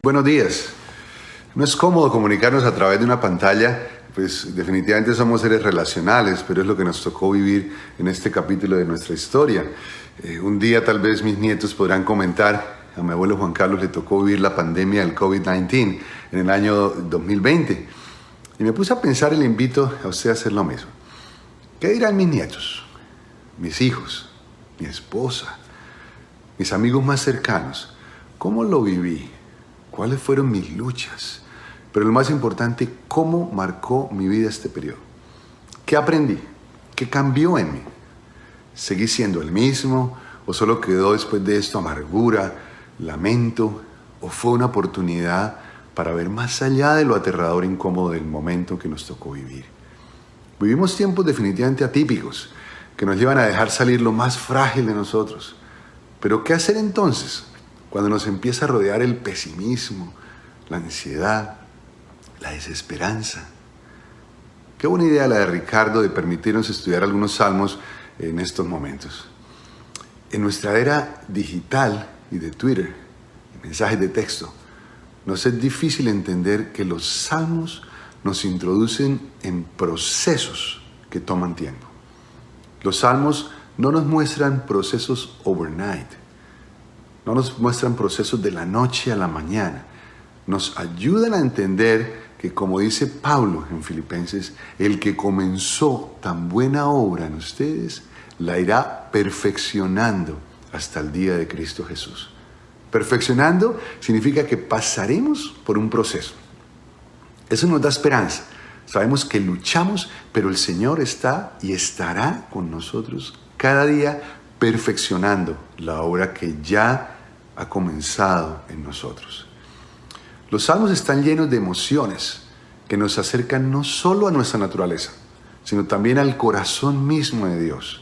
Buenos días. No es cómodo comunicarnos a través de una pantalla, pues definitivamente somos seres relacionales, pero es lo que nos tocó vivir en este capítulo de nuestra historia. Un día tal vez mis nietos podrán comentar, a mi abuelo Juan Carlos le tocó vivir la pandemia del COVID-19 en el año 2020. Y me puse a pensar y le invito a usted a hacer lo mismo. ¿Qué dirán mis nietos, mis hijos, mi esposa, mis amigos más cercanos? ¿Cómo lo viví? ¿Cuáles fueron mis luchas? Pero lo más importante, ¿cómo marcó mi vida este periodo? ¿Qué aprendí? ¿Qué cambió en mí? ¿Seguí siendo el mismo? ¿O solo quedó después de esto amargura, lamento? ¿O fue una oportunidad para ver más allá de lo aterrador e incómodo del momento que nos tocó vivir? Vivimos tiempos definitivamente atípicos que nos llevan a dejar salir lo más frágil de nosotros. Pero ¿qué hacer entonces cuando nos empieza a rodear el pesimismo, la ansiedad, la desesperanza? Qué buena idea la de Ricardo de permitirnos estudiar algunos salmos en estos momentos. En nuestra era digital y de Twitter, y mensajes de texto, nos es difícil entender que los salmos nos introducen en procesos que toman tiempo. Los salmos no nos muestran procesos overnight. No nos muestran procesos de la noche a la mañana. Nos ayudan a entender que, como dice Pablo en Filipenses, el que comenzó tan buena obra en ustedes, la irá perfeccionando hasta el día de Cristo Jesús. Perfeccionando significa que pasaremos por un proceso. Eso nos da esperanza. Sabemos que luchamos, pero el Señor está y estará con nosotros cada día perfeccionando la obra que ya ha comenzado en nosotros. Los salmos están llenos de emociones que nos acercan no solo a nuestra naturaleza, sino también al corazón mismo de Dios.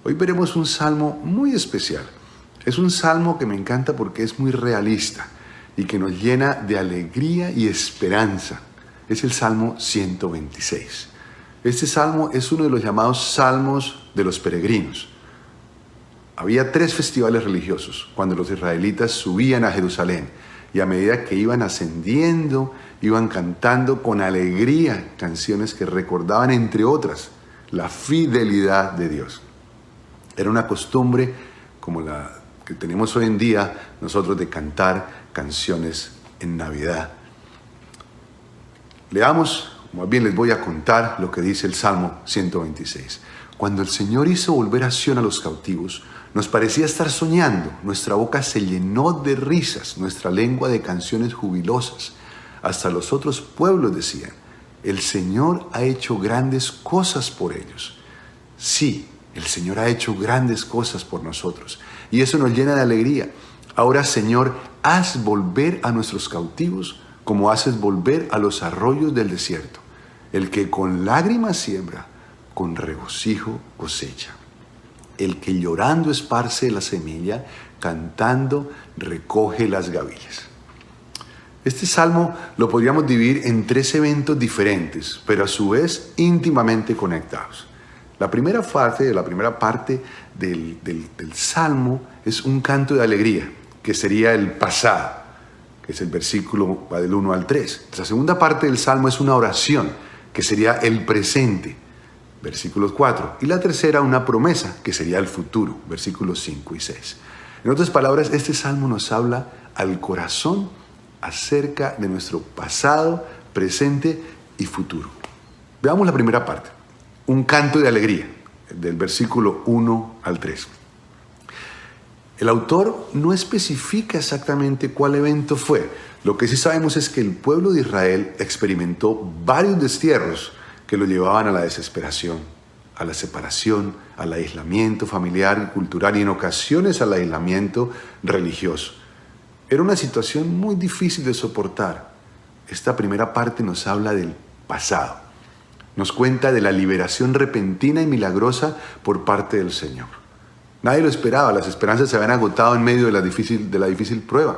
Hoy veremos un salmo muy especial. Es un salmo que me encanta porque es muy realista y que nos llena de alegría y esperanza. Es el Salmo 126. Este salmo es uno de los llamados salmos de los peregrinos. Había 3 festivales religiosos cuando los israelitas subían a Jerusalén, y a medida que iban ascendiendo, iban cantando con alegría canciones que recordaban, entre otras, la fidelidad de Dios. Era una costumbre como la que tenemos hoy en día nosotros de cantar canciones en Navidad. Leamos, más bien les voy a contar lo que dice el Salmo 126. Cuando el Señor hizo volver a Sión a los cautivos, nos parecía estar soñando. Nuestra boca se llenó de risas, nuestra lengua de canciones jubilosas. Hasta los otros pueblos decían, el Señor ha hecho grandes cosas por ellos. Sí, el Señor ha hecho grandes cosas por nosotros. Y eso nos llena de alegría. Ahora, Señor, haz volver a nuestros cautivos como haces volver a los arroyos del desierto. El que con lágrimas siembra, con regocijo cosecha. El que llorando esparce la semilla, cantando recoge las gavillas. Este salmo lo podríamos dividir en 3 eventos diferentes, pero a su vez íntimamente conectados. La primera parte del salmo es un canto de alegría, que sería el pasado, que es el versículo va del 1 al 3. La segunda parte del salmo es una oración, que sería el presente, versículos 4. Y la tercera, una promesa, que sería el futuro, versículos 5 y 6. En otras palabras, este salmo nos habla al corazón acerca de nuestro pasado, presente y futuro. Veamos la primera parte, un canto de alegría, del versículo 1 al 3. El autor no especifica exactamente cuál evento fue. Lo que sí sabemos es que el pueblo de Israel experimentó varios destierros que lo llevaban a la desesperación, a la separación, al aislamiento familiar y cultural y en ocasiones al aislamiento religioso. Era una situación muy difícil de soportar. Esta primera parte nos habla del pasado. Nos cuenta de la liberación repentina y milagrosa por parte del Señor. Nadie lo esperaba, las esperanzas se habían agotado en medio de la difícil prueba.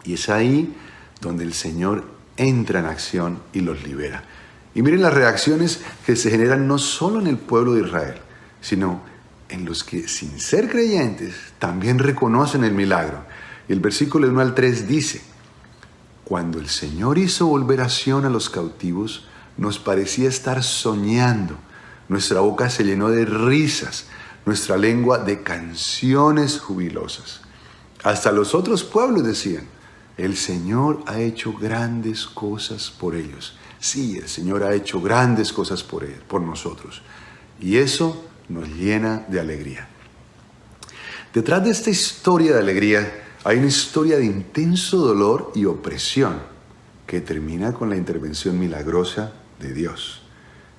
Y es ahí donde el Señor entra en acción y los libera. Y miren las reacciones que se generan no solo en el pueblo de Israel, sino en los que sin ser creyentes también reconocen el milagro. Y el versículo 1 al 3 dice, Cuando el Señor hizo volver a Sión a los cautivos, nos parecía estar soñando. Nuestra boca se llenó de risas, nuestra lengua de canciones jubilosas. Hasta los otros pueblos decían, el Señor ha hecho grandes cosas por ellos. Sí, el Señor ha hecho grandes cosas por nosotros. Y eso nos llena de alegría. Detrás de esta historia de alegría hay una historia de intenso dolor y opresión que termina con la intervención milagrosa de Dios.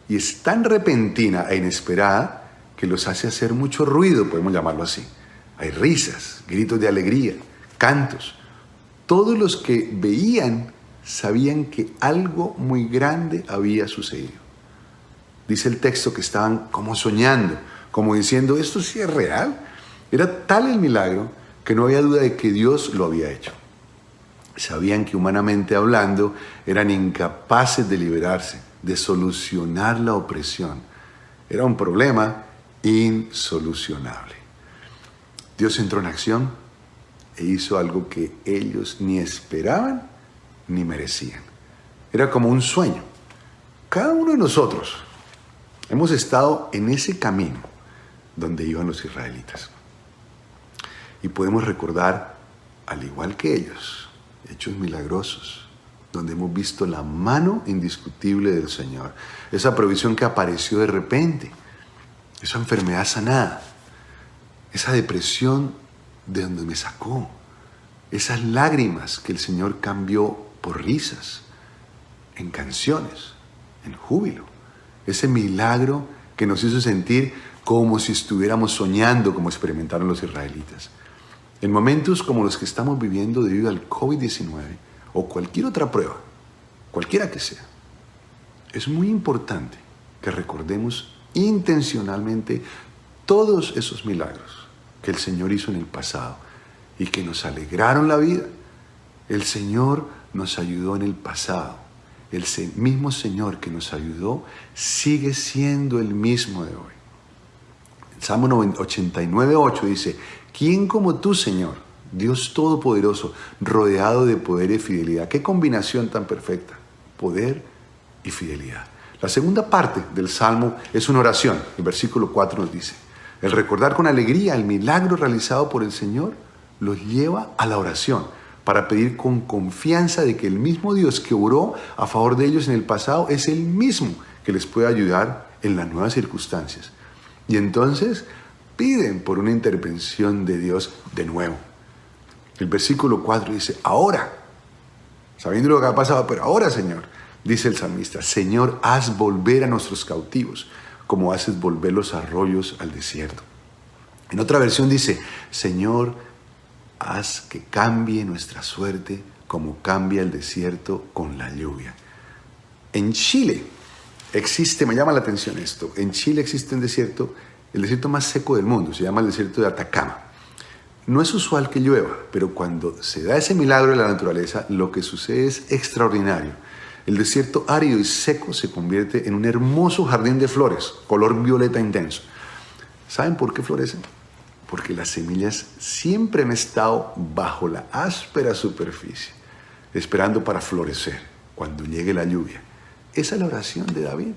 Y es tan repentina e inesperada que los hace hacer mucho ruido, podemos llamarlo así. Hay risas, gritos de alegría, cantos. Todos los que veían sabían que algo muy grande había sucedido. Dice el texto que estaban como soñando, como diciendo, ¿esto sí es real? Era tal el milagro que no había duda de que Dios lo había hecho. Sabían que humanamente hablando eran incapaces de liberarse, de solucionar la opresión. Era un problema insolucionable. Dios entró en acción e hizo algo que ellos ni esperaban ni merecían. Era como un sueño. Cada uno de nosotros hemos estado en ese camino donde iban los israelitas. Y podemos recordar, al igual que ellos, hechos milagrosos, donde hemos visto la mano indiscutible del Señor. Esa provisión que apareció de repente, esa enfermedad sanada, esa depresión de donde me sacó, esas lágrimas que el Señor cambió por risas, en canciones, en júbilo. Ese milagro que nos hizo sentir como si estuviéramos soñando, como experimentaron los israelitas. En momentos como los que estamos viviendo debido al COVID-19 o cualquier otra prueba, cualquiera que sea, es muy importante que recordemos intencionalmente todos esos milagros que el Señor hizo en el pasado y que nos alegraron la vida. El Señor nos ayudó en el pasado. El mismo Señor que nos ayudó sigue siendo el mismo de hoy. El Salmo 89:8 dice, ¿quién como tú, Señor, Dios Todopoderoso, rodeado de poder y fidelidad? ¡Qué combinación tan perfecta! Poder y fidelidad. La segunda parte del Salmo es una oración. El versículo 4 nos dice, el recordar con alegría el milagro realizado por el Señor los lleva a la oración para pedir con confianza de que el mismo Dios que oró a favor de ellos en el pasado es el mismo que les puede ayudar en las nuevas circunstancias. Y entonces piden por una intervención de Dios de nuevo. El versículo 4 dice, ahora, sabiendo lo que ha pasado, pero ahora, Señor, dice el salmista, Señor, haz volver a nuestros cautivos, como haces volver los arroyos al desierto. En otra versión dice, Señor, haz que cambie nuestra suerte como cambia el desierto con la lluvia. En Chile existe, me llama la atención esto, en Chile existe un desierto, el desierto más seco del mundo, se llama el desierto de Atacama. No es usual que llueva, pero cuando se da ese milagro de la naturaleza, lo que sucede es extraordinario. El desierto árido y seco se convierte en un hermoso jardín de flores, color violeta intenso. ¿Saben por qué florecen? Porque las semillas siempre han estado bajo la áspera superficie, esperando para florecer cuando llegue la lluvia. Esa es la oración de David,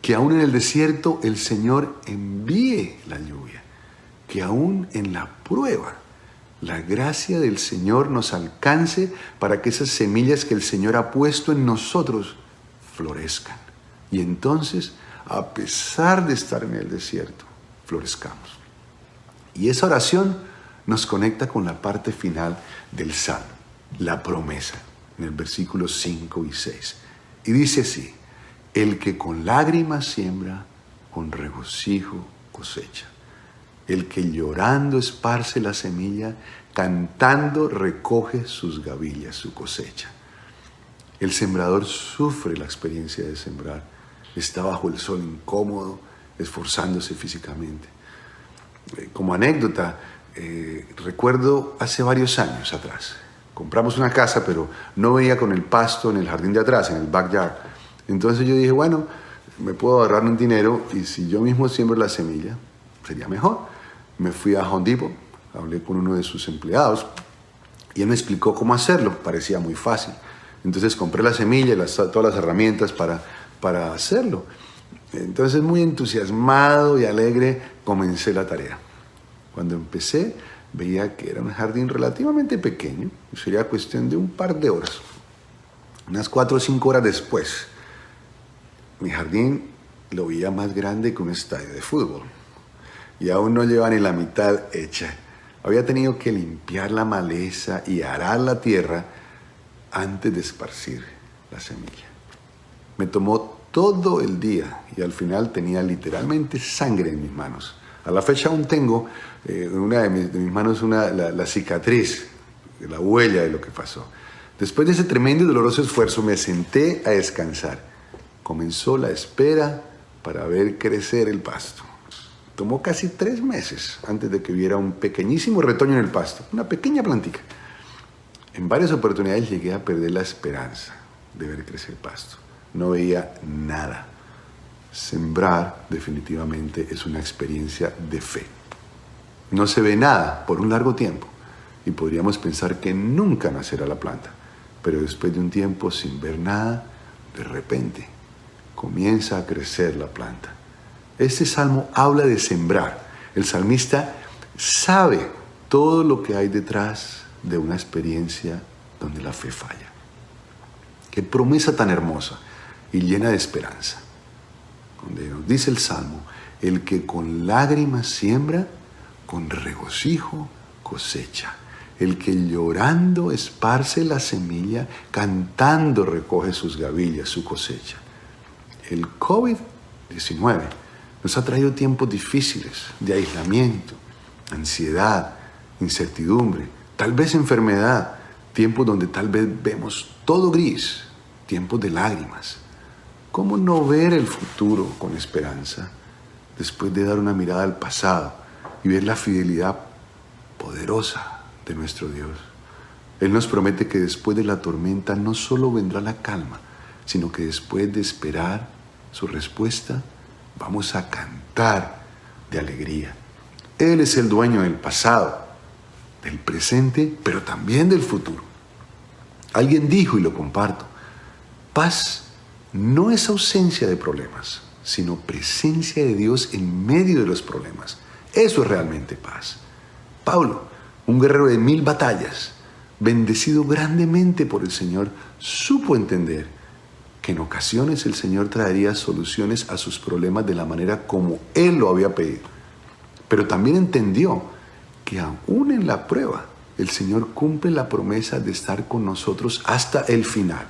que aún en el desierto el Señor envíe la lluvia, que aún en la prueba la gracia del Señor nos alcance para que esas semillas que el Señor ha puesto en nosotros florezcan. Y entonces, a pesar de estar en el desierto, florezcamos. Y esa oración nos conecta con la parte final del Salmo, la promesa, en el versículo 5 y 6. Y dice así, el que con lágrimas siembra, con regocijo cosecha. El que llorando esparce la semilla, cantando recoge sus gavillas, su cosecha. El sembrador sufre la experiencia de sembrar. Está bajo el sol incómodo, esforzándose físicamente. Como anécdota, recuerdo hace varios años atrás, compramos una casa, pero no veía con el pasto en el jardín de atrás, en el backyard. Entonces yo dije, bueno, me puedo ahorrar un dinero y si yo mismo siembro la semilla, sería mejor. Me fui a Home Depot, hablé con uno de sus empleados Y él me explicó cómo hacerlo, parecía muy fácil. Entonces compré la semilla y todas las herramientas para hacerlo. Entonces, muy entusiasmado y alegre, comencé la tarea. Cuando empecé, veía que era un jardín relativamente pequeño, y sería cuestión de un par de horas. Unas 4 o 5 horas después, mi jardín lo veía más grande que un estadio de fútbol. Y aún no llevaba ni la mitad hecha. Había tenido que limpiar la maleza y arar la tierra antes de esparcir la semilla. Me tomó todo el día y al final tenía literalmente sangre en mis manos. A la fecha aún tengo en una de mis manos la cicatriz, la huella de lo que pasó. Después de ese tremendo y doloroso esfuerzo me senté a descansar. Comenzó la espera para ver crecer el pasto. Tomó casi 3 meses antes de que viera un pequeñísimo retoño en el pasto, una pequeña plantica. En varias oportunidades llegué a perder la esperanza de ver crecer el pasto. No veía nada. Sembrar definitivamente es una experiencia de fe. No se ve nada por un largo tiempo y podríamos pensar que nunca nacerá la planta, pero después de un tiempo sin ver nada, de repente comienza a crecer la planta. Este salmo habla de sembrar. El salmista sabe todo lo que hay detrás de una experiencia donde la fe falla. Qué promesa tan hermosa y llena de esperanza. Donde nos dice el salmo, el que con lágrimas siembra, con regocijo cosecha. El que llorando esparce la semilla, cantando recoge sus gavillas, su cosecha. El COVID-19 nos ha traído tiempos difíciles de aislamiento, ansiedad, incertidumbre, tal vez enfermedad, tiempos donde tal vez vemos todo gris, tiempos de lágrimas. ¿Cómo no ver el futuro con esperanza después de dar una mirada al pasado y ver la fidelidad poderosa de nuestro Dios? Él nos promete que después de la tormenta no solo vendrá la calma, sino que después de esperar su respuesta, vamos a cantar de alegría. Él es el dueño del pasado, del presente, pero también del futuro. Alguien dijo, y lo comparto, paz no es ausencia de problemas, sino presencia de Dios en medio de los problemas. Eso es realmente paz. Pablo, un guerrero de 1000 batallas, bendecido grandemente por el Señor, supo entender que en ocasiones el Señor traería soluciones a sus problemas de la manera como Él lo había pedido. Pero también entendió que aún en la prueba, el Señor cumple la promesa de estar con nosotros hasta el final.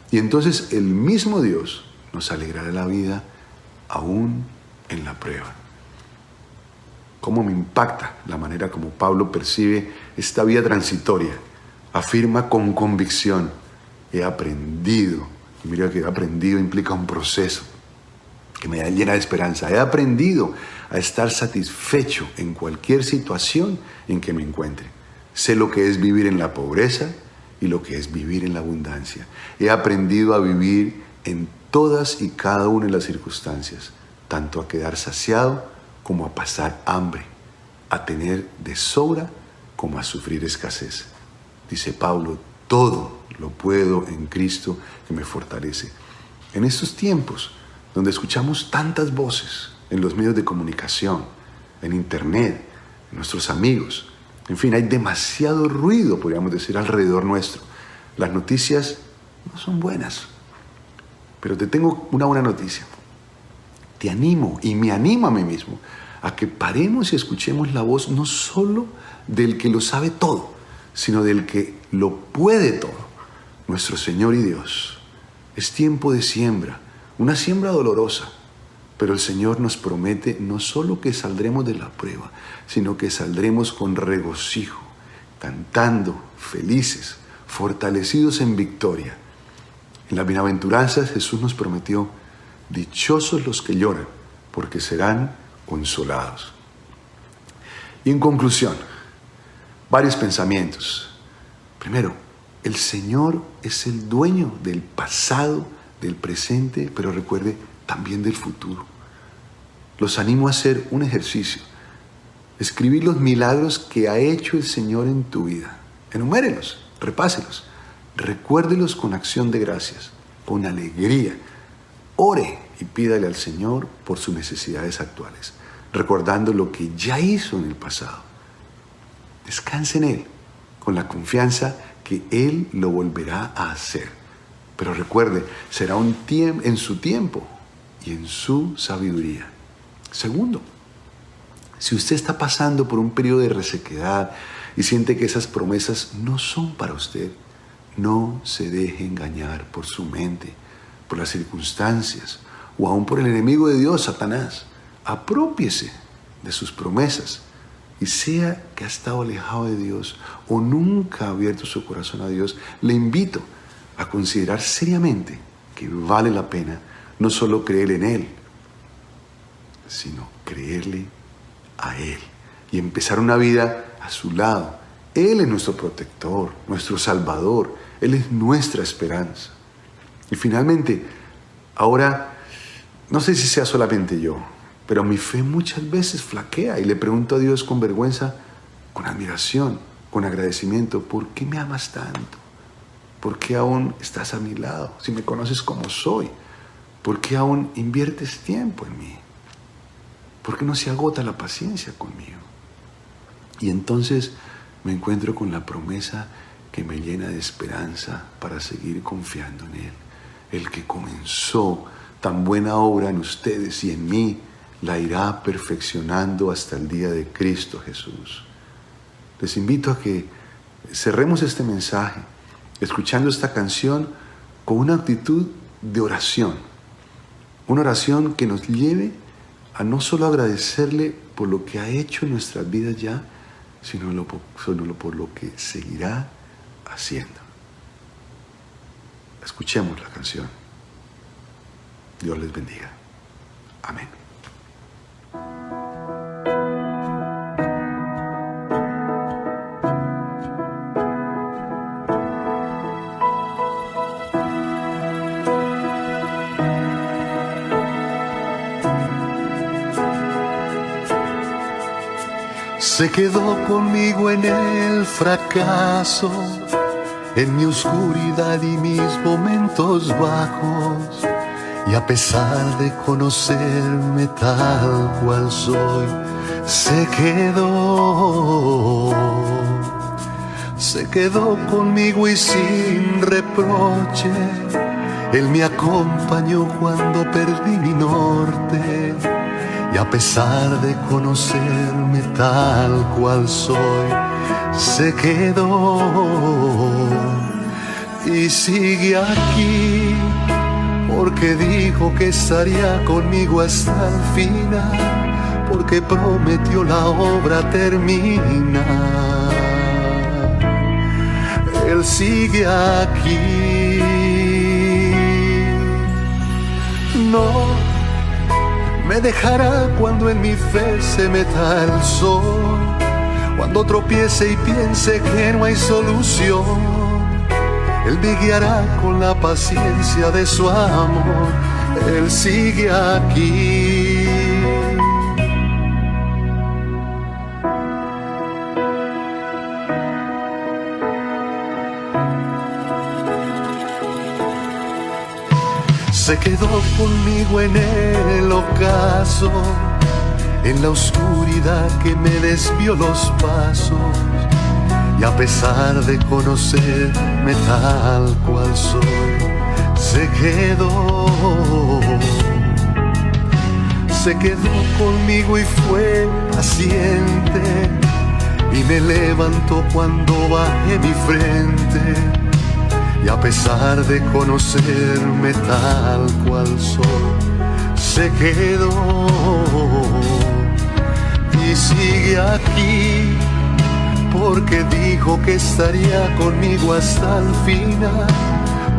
Y entonces el mismo Dios nos alegrará la vida aún en la prueba. ¿Cómo me impacta la manera como Pablo percibe esta vida transitoria? Afirma con convicción, he aprendido. Y mira que aprendido implica un proceso que me llena de esperanza. He aprendido a estar satisfecho en cualquier situación en que me encuentre. Sé lo que es vivir en la pobreza y lo que es vivir en la abundancia. He aprendido a vivir en todas y cada una de las circunstancias, tanto a quedar saciado como a pasar hambre, a tener de sobra como a sufrir escasez. Dice Pablo, todo lo puedo en Cristo que me fortalece. En estos tiempos donde escuchamos tantas voces en los medios de comunicación, en internet, en nuestros amigos, en fin, hay demasiado ruido, podríamos decir, alrededor nuestro. Las noticias no son buenas, pero te tengo una buena noticia. Te animo y me animo a mí mismo a que paremos y escuchemos la voz no solo del que lo sabe todo, sino del que lo puede todo, nuestro Señor y Dios. Es tiempo de siembra, una siembra dolorosa, pero el Señor nos promete no solo que saldremos de la prueba, sino que saldremos con regocijo, cantando, felices, fortalecidos en victoria. En las bienaventuranzas Jesús nos prometió, dichosos los que lloran, porque serán consolados. Y en conclusión, varios pensamientos. Primero, el Señor es el dueño del pasado, del presente, pero recuerde, también del futuro. Los animo a hacer un ejercicio. Escribir los milagros que ha hecho el Señor en tu vida. Enumérelos, repáselos, recuérdelos con acción de gracias, con alegría. Ore y pídale al Señor por sus necesidades actuales, recordando lo que ya hizo en el pasado. Descanse en Él, con la confianza que Él lo volverá a hacer. Pero recuerde, será en su tiempo y en su sabiduría. Segundo, si usted está pasando por un periodo de resequedad y siente que esas promesas no son para usted, no se deje engañar por su mente, por las circunstancias o aún por el enemigo de Dios, Satanás. Aprópiese de sus promesas y sea que ha estado alejado de Dios o nunca ha abierto su corazón a Dios, le invito a considerar seriamente que vale la pena no solo creer en Él, sino creerle a Él y empezar una vida a su lado. Él es nuestro protector, nuestro salvador. Él es nuestra esperanza. Y finalmente, ahora, no sé si sea solamente yo, pero mi fe muchas veces flaquea y le pregunto a Dios con vergüenza, con admiración, con agradecimiento, ¿por qué me amas tanto? ¿Por qué aún estás a mi lado? Si me conoces como soy, ¿por qué aún inviertes tiempo en mí? ¿Por qué no se agota la paciencia conmigo? Y entonces me encuentro con la promesa que me llena de esperanza para seguir confiando en Él. El que comenzó tan buena obra en ustedes y en mí, la irá perfeccionando hasta el día de Cristo Jesús. Les invito a que cerremos este mensaje escuchando esta canción con una actitud de oración. Una oración que nos lleve a no solo agradecerle por lo que ha hecho en nuestras vidas ya, sino por lo que seguirá haciendo. Escuchemos la canción. Dios les bendiga. Amén. Se quedó conmigo en el fracaso, en mi oscuridad y mis momentos bajos. Y a pesar de conocerme tal cual soy, se quedó conmigo y sin reproche. Él me acompañó cuando perdí mi norte. Y a pesar de conocerme tal cual soy, se quedó y sigue aquí, porque dijo que estaría conmigo hasta el final, porque prometió la obra terminar. Él sigue aquí. No me dejará cuando en mi fe se meta el sol, cuando tropiece y piense que no hay solución. Él me guiará con la paciencia de su amor. Él sigue aquí. Se quedó conmigo en el ocaso, en la oscuridad que me desvió los pasos. Y a pesar de conocerme tal cual soy, se quedó conmigo y fue paciente. Y me levantó cuando bajé mi frente. Y a pesar de conocerme tal cual soy, se quedó y sigue aquí, porque dijo que estaría conmigo hasta el final,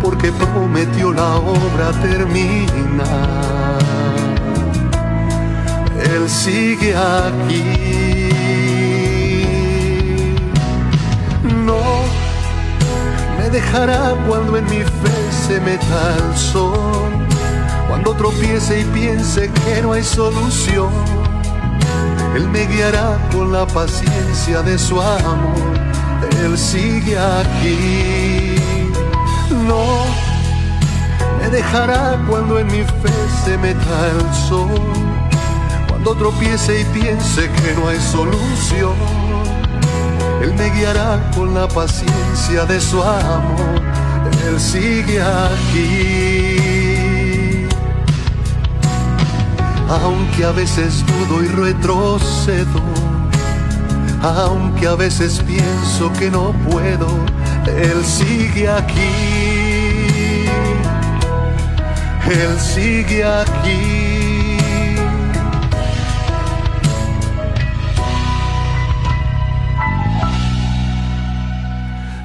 porque prometió la obra terminar. Él sigue aquí. No me dejará cuando en mi fe se meta el sol, cuando tropiece y piense que no hay solución. Él me guiará con la paciencia de su amor. Él sigue aquí. No me dejará cuando en mi fe se meta el sol, cuando tropiece y piense que no hay solución. Él me guiará con la paciencia de su amor. Él sigue aquí. Aunque a veces dudo y retrocedo, aunque a veces pienso que no puedo, Él sigue aquí. Él sigue aquí.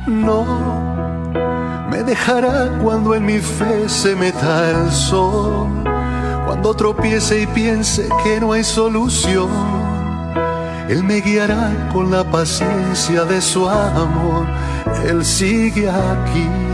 No me dejará cuando en mi fe se meta el sol, cuando tropiece y piense que no hay solución. Él me guiará con la paciencia de su amor. Él sigue aquí.